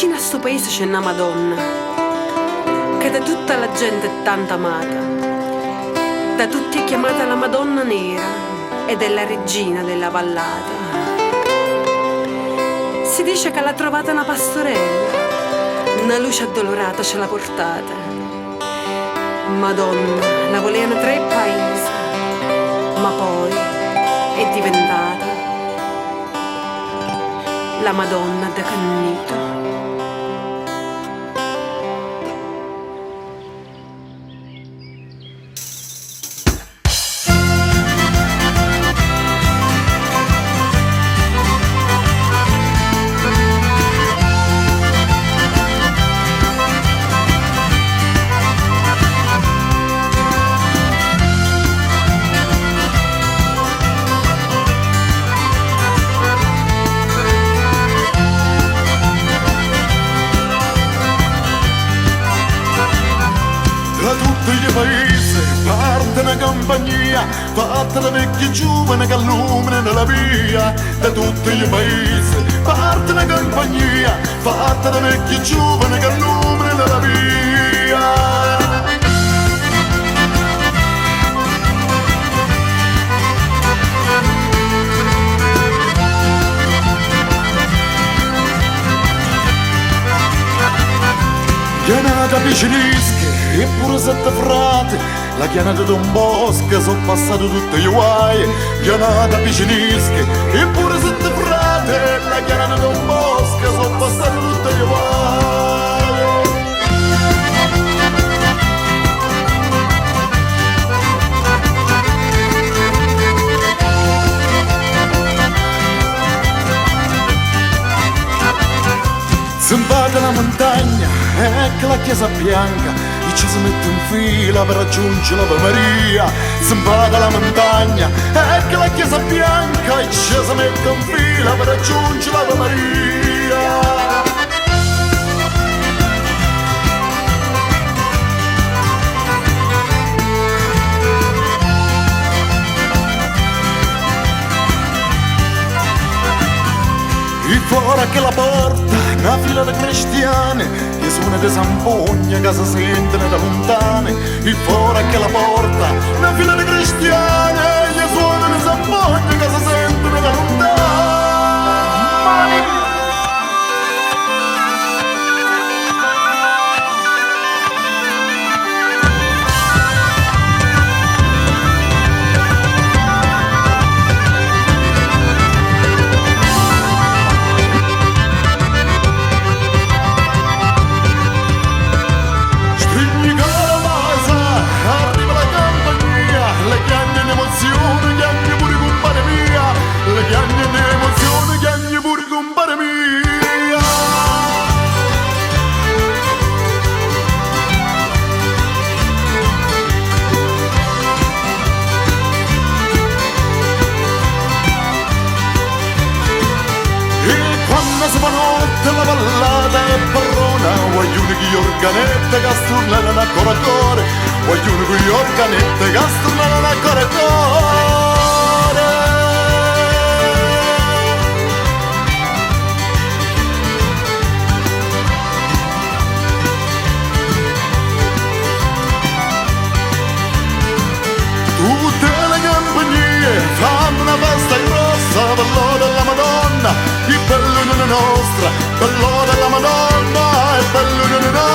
Vicino a sto paese c'è una Madonna che da tutta la gente è tanto amata. Da tutti è chiamata la Madonna Nera ed è la regina della vallata. Si dice che l'ha trovata una pastorella, una luce addolorata ce l'ha portata. Madonna la volevano 3 paesi, ma poi è diventata la Madonna da Cannito. Paese, parte una compagnia fatta da vecchi e giovani che illuminano la via. Da tutti i paesi parte una compagnia fatta da vecchi e giovani che illuminano la via. Chianata Picinischi e pure 7 frati, la chianata d'un bosco, sono passati tutti gli guai. Chianata Picinischi e pure 7 frati, la chianata d'un bosco, sono passati tutti gli guai. Sembata la montagna, ecco la chiesa bianca, e ci si mette in fila per raggiungere l'Ave Maria. Sembata la montagna, ecco la chiesa bianca, e ci si mette in fila per raggiungere l'Ave Maria. E fuori che la porta, una fila di cristiani, che suona di zampogna che si sentono da lontano. E fuori che la porta, una fila di cristiani, che suona di zampogna che si sentono da lontano. Notte la ballata è parrona, vogliono che gli organette che strunano ancora cuore, vogliono che gli organette che strunano ancora cuore. Tutte le compagnie fanno una festa grossa per l'ora della Madonna. E per l'unione nostra, per l'ora della Madonna, e per l'unione nostra.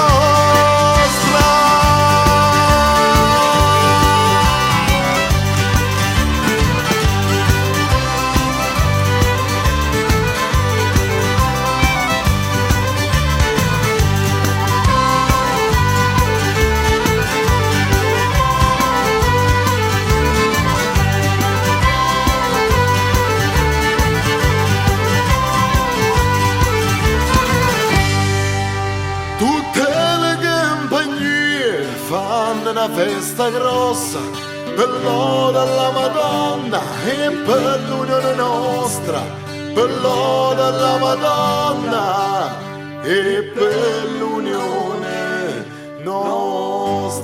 Fanno una festa grossa per l'ora della Madonna e per l'unione nostra, per l'ora della Madonna e per l'unione nostra.